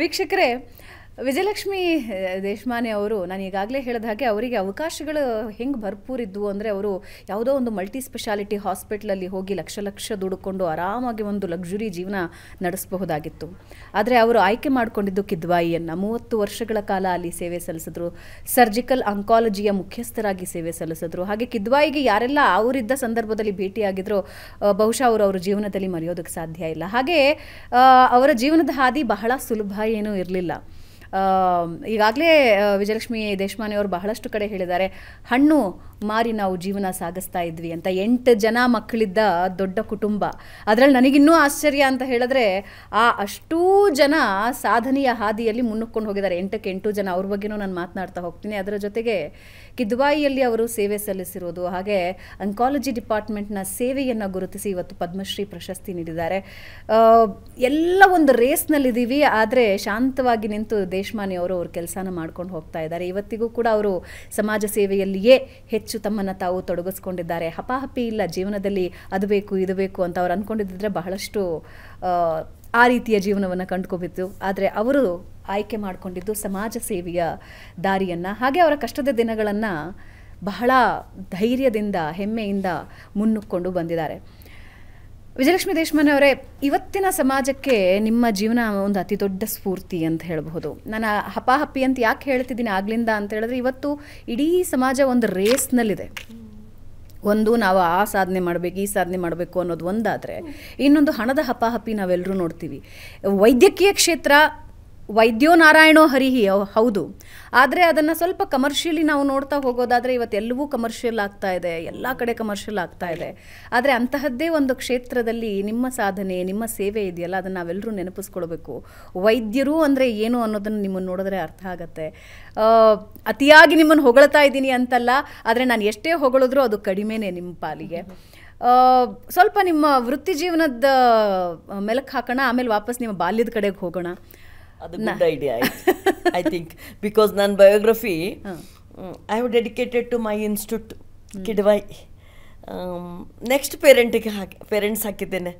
ವೀಕ್ಷಕರೇ, ವಿಜಯಲಕ್ಷ್ಮಿ ದೇಶಮಾನೆ ಅವರು, ನಾನು ಈಗಾಗಲೇ ಹೇಳಿದ ಹಾಗೆ ಅವರಿಗೆ ಅವಕಾಶಗಳು ಹೆಂಗೆ ಭರ್ಪೂರಿದ್ವು ಅಂದರೆ, ಅವರು ಯಾವುದೋ ಒಂದು ಮಲ್ಟಿ ಸ್ಪೆಷಾಲಿಟಿ ಹಾಸ್ಪಿಟ್ಲಲ್ಲಿ ಹೋಗಿ ಲಕ್ಷ ಲಕ್ಷ ದುಡ್ಕೊಂಡು ಆರಾಮಾಗಿ ಒಂದು ಲಕ್ಸುರಿ ಜೀವನ ನಡೆಸಬಹುದಾಗಿತ್ತು. ಆದರೆ ಅವರು ಆಯ್ಕೆ ಮಾಡಿಕೊಂಡಿದ್ದು ಕಿದ್ವಾಯಿಯನ್ನು. 30 ವರ್ಷಗಳ ಕಾಲ ಅಲ್ಲಿ ಸೇವೆ ಸಲ್ಲಿಸಿದ್ರು. ಸರ್ಜಿಕಲ್ ಆಂಕಾಲಜಿಯ ಮುಖ್ಯಸ್ಥರಾಗಿ ಸೇವೆ ಸಲ್ಲಿಸಿದ್ರು. ಹಾಗೆ ಕಿದ್ವಾಯಿಗೆ ಯಾರೆಲ್ಲ ಅವರಿದ್ದ ಸಂದರ್ಭದಲ್ಲಿ ಭೇಟಿಯಾಗಿದ್ರು, ಬಹುಶಃ ಅವರ ಜೀವನದಲ್ಲಿ ಮರೆಯೋದಕ್ಕೆ ಸಾಧ್ಯ ಇಲ್ಲ. ಹಾಗೆ ಅವರ ಜೀವನದ ಹಾದಿ ಬಹಳ ಸುಲಭ ಏನೂ ಇರಲಿಲ್ಲ. ಈಗಾಗಲೇ ವಿಜಯಲಕ್ಷ್ಮಿ ದೇಶಮಾನೆ ಅವರು ಬಹಳಷ್ಟು ಕಡೆ ಹೇಳಿದ್ದಾರೆ, ಹಣ್ಣು ಮಾರಿ ನಾವು ಜೀವನ ಸಾಗಿಸ್ತಾ ಇದ್ವಿ ಅಂತ. 8 ಜನ ಮಕ್ಕಳಿದ್ದ ದೊಡ್ಡ ಕುಟುಂಬ. ಅದರಲ್ಲಿ ನನಗಿನ್ನೂ ಆಶ್ಚರ್ಯ ಅಂತ ಹೇಳಿದ್ರೆ, ಅಷ್ಟೂ ಜನ ಸಾಧನೆಯ ಹಾದಿಯಲ್ಲಿ ಮುನ್ನುಕ್ಕೊಂಡು ಹೋಗಿದ್ದಾರೆ. 8ಕ್ಕೆ 8 ಜನ. ಅವ್ರ ಬಗ್ಗೆನೂ ನಾನು ಮಾತನಾಡ್ತಾ ಹೋಗ್ತೀನಿ. ಅದರ ಜೊತೆಗೆ ಕಿದ್ವಾಯಿಯಲ್ಲಿ ಅವರು ಸೇವೆ ಸಲ್ಲಿಸಿರೋದು, ಹಾಗೆ ಅಂಕಾಲಜಿ ಡಿಪಾರ್ಟ್ಮೆಂಟ್ನ ಸೇವೆಯನ್ನು ಗುರುತಿಸಿ ಇವತ್ತು ಪದ್ಮಶ್ರೀ ಪ್ರಶಸ್ತಿ ನೀಡಿದ್ದಾರೆ. ಎಲ್ಲ ಒಂದು ರೇಸ್ನಲ್ಲಿದ್ದೀವಿ, ಆದರೆ ಶಾಂತವಾಗಿ ನಿಂತು ದೇಶಮಾನೆ ಅವರು ಅವ್ರ ಕೆಲಸನ ಮಾಡ್ಕೊಂಡು ಹೋಗ್ತಾ ಇದ್ದಾರೆ. ಇವತ್ತಿಗೂ ಕೂಡ ಅವರು ಸಮಾಜ ಸೇವೆಯಲ್ಲಿಯೇ ಹೆಚ್ಚು ತಮ್ಮನ್ನು ತಾವು ತೊಡಗಿಸ್ಕೊಂಡಿದ್ದಾರೆ. ಹಪಾಹಪಿ ಇಲ್ಲ ಜೀವನದಲ್ಲಿ, ಅದು ಬೇಕು ಇದು ಬೇಕು ಅಂತ ಅವ್ರು ಅಂದ್ಕೊಂಡಿದ್ದರೆ ಬಹಳಷ್ಟು ಆ ರೀತಿಯ ಜೀವನವನ್ನು ಕಂಡುಕೋಬಿತ್ತು. ಆದರೆ ಅವರು ಆಯ್ಕೆ ಮಾಡಿಕೊಂಡಿದ್ದು ಸಮಾಜ ಸೇವೆಯ ದಾರಿಯನ್ನು. ಹಾಗೆ ಅವರ ಕಷ್ಟದ ದಿನಗಳನ್ನು ಬಹಳ ಧೈರ್ಯದಿಂದ ಹೆಮ್ಮೆಯಿಂದ ಮುನ್ನುಕ್ಕೊಂಡು ಬಂದಿದ್ದಾರೆ. ವಿಜಯಲಕ್ಷ್ಮಿ ದೇಶಮಾನೆ ಅವರೇ, ಇವತ್ತಿನ ಸಮಾಜಕ್ಕೆ ನಿಮ್ಮ ಜೀವನ ಒಂದು ಅತಿ ದೊಡ್ಡ ಸ್ಫೂರ್ತಿ ಅಂತ ಹೇಳಬಹುದು. ನಾನು ಹಪಾಹಪ್ಪಿ ಅಂತ ಯಾಕೆ ಹೇಳ್ತಿದ್ದೀನಿ ಆಗ್ಲಿಂದ ಅಂತ ಹೇಳಿದ್ರೆ, ಇವತ್ತು ಇಡೀ ಸಮಾಜ ಒಂದು ರೇಸ್ನಲ್ಲಿದೆ. ಒಂದು ನಾವು ಆ ಸಾಧನೆ ಮಾಡಬೇಕು, ಈ ಸಾಧನೆ ಮಾಡಬೇಕು ಅನ್ನೋದು ಒಂದಾದರೆ, ಇನ್ನೊಂದು ಹಣದ ಹಪಾಹಪ್ಪಿ ನಾವೆಲ್ಲರೂ ನೋಡ್ತೀವಿ. ವೈದ್ಯಕೀಯ ಕ್ಷೇತ್ರ ವೈದ್ಯೋ ನಾರಾಯಣೋ ಹರಿಹಿ, ಹೌದು. ಆದರೆ ಅದನ್ನು ಸ್ವಲ್ಪ ಕಮರ್ಷಿಯಲಿ ನಾವು ನೋಡ್ತಾ ಹೋಗೋದಾದರೆ ಇವತ್ತೆಲ್ಲವೂ ಕಮರ್ಷಿಯಲ್ ಆಗ್ತಾ ಇದೆ, ಎಲ್ಲ ಕಡೆ ಕಮರ್ಷಿಯಲ್ ಆಗ್ತಾ ಇದೆ. ಆದರೆ ಅಂತಹದ್ದೇ ಒಂದು ಕ್ಷೇತ್ರದಲ್ಲಿ ನಿಮ್ಮ ಸಾಧನೆ, ನಿಮ್ಮ ಸೇವೆ ಇದೆಯಲ್ಲ, ಅದನ್ನು ನಾವೆಲ್ಲರೂ ನೆನಪಿಸ್ಕೊಳ್ಬೇಕು. ವೈದ್ಯರು ಅಂದರೆ ಏನು ಅನ್ನೋದನ್ನು ನಿಮ್ಮನ್ನು ನೋಡಿದ್ರೆ ಅರ್ಥ ಆಗುತ್ತೆ. ಅತಿಯಾಗಿ ನಿಮ್ಮನ್ನು ಹೊಗಳ್ತಾ ಇದ್ದೀನಿ ಅಂತಲ್ಲ, ಆದರೆ ನಾನು ಎಷ್ಟೇ ಹೊಗಳಿದ್ರೂ ಅದು ಕಡಿಮೆನೇ ನಿಮ್ಮ ಪಾಲಿಗೆ. ಸ್ವಲ್ಪ ನಿಮ್ಮ ವೃತ್ತಿ ಜೀವನದ ಮೆಲುಕು ಹಾಕೋಣ, ಆಮೇಲೆ ವಾಪಸ್ ನಿಮ್ಮ ಬಾಲ್ಯದ ಕಡೆಗೆ ಹೋಗೋಣ. ಅದು good idea I think, because ನನ್ನ biography I have dedicated to my institute Kidwai. Next parents ಹಾಕಿದ್ದೇನೆ,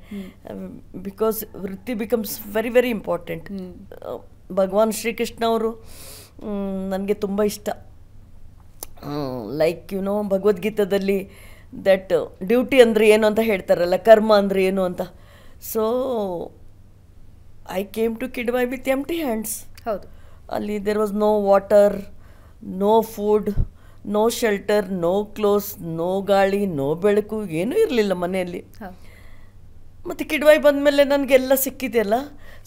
ಬಿಕಾಸ್ ವೃತ್ತಿ becomes very very important. Bhagwan Shrikrishna ಅವರು ನನಗೆ ತುಂಬ ಇಷ್ಟ. ಲೈಕ್ ಭಗವದ್ಗೀತಾದಲ್ಲಿ ದಟ್ ಡ್ಯೂಟಿ ಅಂದರೆ ಏನು ಅಂತ ಹೇಳ್ತಾರಲ್ಲ, ಕರ್ಮ ಅಂದರೆ ಏನು ಅಂತ. So I came to Kidwai with empty hands. ಹೌದು. ಅಲ್ಲಿ there was no water, no food, no shelter, no clothes, no ಗಾಳಿ, no ಬೆಳಕು, ಏನೂ ಇರಲಿಲ್ಲ ಮನೆಯಲ್ಲಿ. ಮತ್ತು ಕಿಡ್ವಾಯ್ ಬಂದಮೇಲೆ ನನಗೆಲ್ಲ ಸಿಕ್ಕಿದೆಯಲ್ಲ.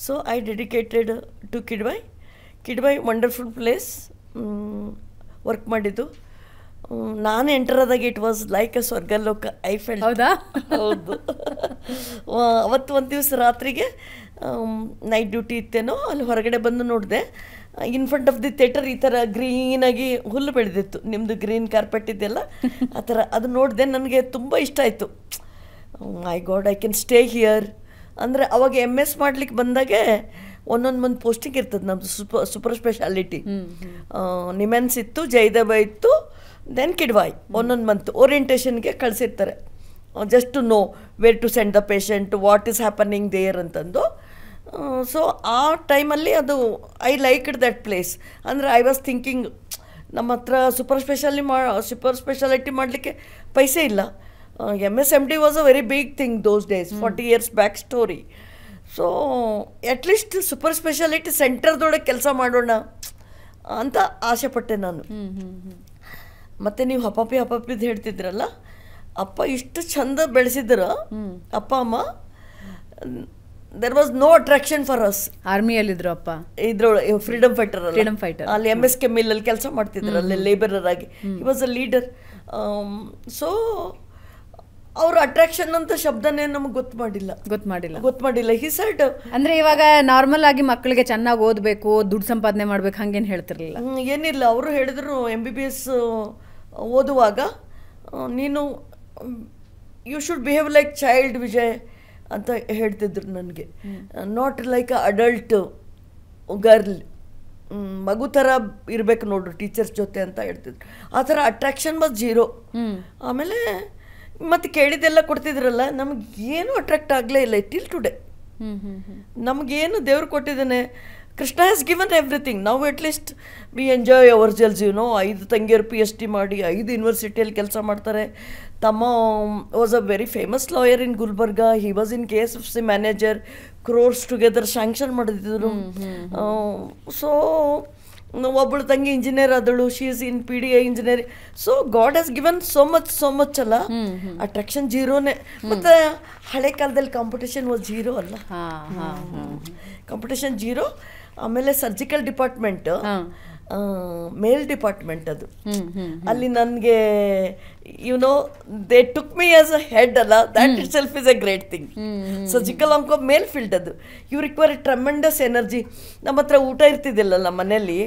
So I dedicated to Kidwai. Kidwai wonderful place. Work ಮಾಡಿದ್ದು ನಾನು ಎಂಟರಾದಾಗ ಇಟ್ ವಾಸ್ ಲೈಕ್ ಅ ಸ್ವರ್ಗಲೋಕ. I felt. ಹೌದಾ? ಹೌದು. ಅವತ್ತು ಒಂದು ದಿವಸ ರಾತ್ರಿಗೆ ನೈಟ್ ಡ್ಯೂಟಿ ಇತ್ತೇನೋ, ಅಲ್ಲಿ ಹೊರಗಡೆ ಬಂದು ನೋಡಿದೆ, in front of the theatre ಈ ಥರ ಗ್ರೀನಾಗಿ ಹುಲ್ಲು ಬೆಳೆದಿತ್ತು. ನಿಮ್ಮದು ಗ್ರೀನ್ ಕಾರ್ಪೆಟ್ ಇದೆಯಲ್ಲ ಆ ಥರ. ಅದು ನೋಡಿದೆ, ನನಗೆ ತುಂಬ ಇಷ್ಟ ಆಯಿತು. I god, I can stay here ಅಂದರೆ. ಅವಾಗ MS ಮಾಡಲಿಕ್ಕೆ ಬಂದಾಗೆ ಒಂದೊಂದು ಪೋಸ್ಟಿಂಗ್ ಇರ್ತದೆ ನಮ್ಮದು. ಸೂಪರ್ ಸ್ಪೆಷಾಲಿಟಿ ನಿಮೆನ್ಸ್ ಇತ್ತು, ಜಯದೇವ ಇತ್ತು, ದೆನ್ ಕಿಡ್ವಾಯ್. ಒಂದೊಂದು ಮಂತ್ ಓರಿಯೆಂಟೇಷನ್ಗೆ ಕಳಿಸಿರ್ತಾರೆ, just to know where to send the patient, what is happening there ಅಂತಂದು. ಸೊ ಆ ಟೈಮಲ್ಲಿ ಅದು ಐ ಲೈಕ್ಡ್ ದಟ್ ಪ್ಲೇಸ್. ಅಂದರೆ ಐ ವಾಸ್ ಥಿಂಕಿಂಗ್, ನಮ್ಮ ಹತ್ರ ಸೂಪರ್ ಸ್ಪೆಷಾಲಿಟಿ ಮಾಡಲಿಕ್ಕೆ ಪೈಸೆ ಇಲ್ಲ. MSMD was a very big thing those days, 40 years back story. So at least super speciality ಸೆಂಟರ್ದೊಳಗೆ ಕೆಲಸ ಮಾಡೋಣ ಅಂತ ಆಸೆಪಟ್ಟೆ ನಾನು. ಮತ್ತು ನೀವು ಹಪಾಪಿದ್ದು ಹೇಳ್ತಿದ್ರಲ್ಲ, ಅಪ್ಪ ಇಷ್ಟು ಚಂದ ಬೆಳೆಸಿದ್ರು ಅಪ್ಪ ಅಮ್ಮ. There was no attraction for us. ಆರ್ಮಿಯಲ್ಲಿದ್ರು ಅಪ್ಪ, ಇದ್ರೊಳಗೆ ಫ್ರೀಡಮ್ ಫೈಟರ್ ಅಲ್ಲಿ MSK ಮಿಲ್ಲಲ್ಲಿ ಕೆಲಸ ಮಾಡ್ತಿದ್ರು, ಅಲ್ಲಿ ಲೇಬರರ್ ಆಗಿ. He was a leader. So ಅವ್ರ ಅಟ್ರಾಕ್ಷನ್ ಅಂತ ಶಬ್ದನೇ ನಮ್ಗೆ ಗೊತ್ತು ಮಾಡಿಲ್ಲ. ಹಿ ಸೆಡ್, ಅಂದ್ರೆ ಇವಾಗ ನಾರ್ಮಲ್ ಆಗಿ ಮಕ್ಕಳಿಗೆ ಚೆನ್ನಾಗಿ ಓದಬೇಕು, ದುಡ್ಡು ಸಂಪಾದನೆ ಮಾಡ್ಬೇಕು, ಹಂಗೇನು ಹೇಳ್ತಿರ್ಲಿಲ್ಲ. ಏನಿಲ್ಲ, ಅವರು ಹೇಳಿದ್ರು MBBS ಓದುವಾಗ ನೀನು you should behave like child Vijay ಅಂತ ಹೇಳ್ತಿದ್ರು ನನಗೆ. Not like a adult girl, ಮಗು ಥರ ಇರಬೇಕು ನೋಡು ಟೀಚರ್ಸ್ ಜೊತೆ ಅಂತ ಹೇಳ್ತಿದ್ರು. ಆ ಥರ ಅಟ್ರಾಕ್ಷನ್ ವಾಸ್ ಜೀರೋ. ಆಮೇಲೆ ಮತ್ತು ಕೇಳಿದ್ದೆಲ್ಲ ಕೊಡ್ತಿದ್ರಲ್ಲ, ನಮಗೇನು ಅಟ್ರಾಕ್ಟ್ ಆಗಲೇ ಇಲ್ಲ ಟಿಲ್ ಟುಡೇ. ನಮಗೇನು ದೇವ್ರು ಕೊಟ್ಟಿದ್ದಾನೆ, ಕೃಷ್ಣ ಹ್ಯಾಸ್ ಗಿವನ್ ಎವ್ರಿಥಿಂಗ್. ನಾವು at least we enjoy ourselves 5 ತಂಗಿಯರು PhD ಮಾಡಿ 5 ಯೂನಿವರ್ಸಿಟಿಯಲ್ಲಿ ಕೆಲಸ ಮಾಡ್ತಾರೆ. ತಮ್ಮ was a very famous lawyer in Gulbarga. He was in KSFC manager. Crores together sanction ಮಾಡಿದ್ರು. ಸೊ ಒಬ್ಬಳು ತಂಗಿ ಇಂಜಿನಿಯರ್ ಆದಳು. She is in PDI engineering. So God has given so much ಅಲ್ಲ. ಅಟ್ರಾಕ್ಷನ್ ಜೀರೋನೇ. ಮತ್ತು ಹಳೆ ಕಾಲದಲ್ಲಿ ಕಾಂಪಿಟೇಷನ್ ವಾಸ್ ಜೀರೋ ಅಲ್ಲ, ಕಾಂಪಿಟೇಷನ್ ಜೀರೋ. ಆಮೇಲೆ ಸರ್ಜಿಕಲ್ ಡಿಪಾರ್ಟ್ಮೆಂಟ್ ಮೇಲ್ ಡಿಪಾರ್ಟ್ಮೆಂಟ್ ಅದು. ಅಲ್ಲಿ ನನಗೆ they took me as a head ಅಲ್ಲ, that itself is a great thing. Surgical onco male field ಅದು. You require tremendous energy. ನಮ್ಮ ಹತ್ರ ಊಟ ಇರ್ತಿದ್ದಿಲ್ಲ ನಮ್ಮ ಮನೇಲಿ.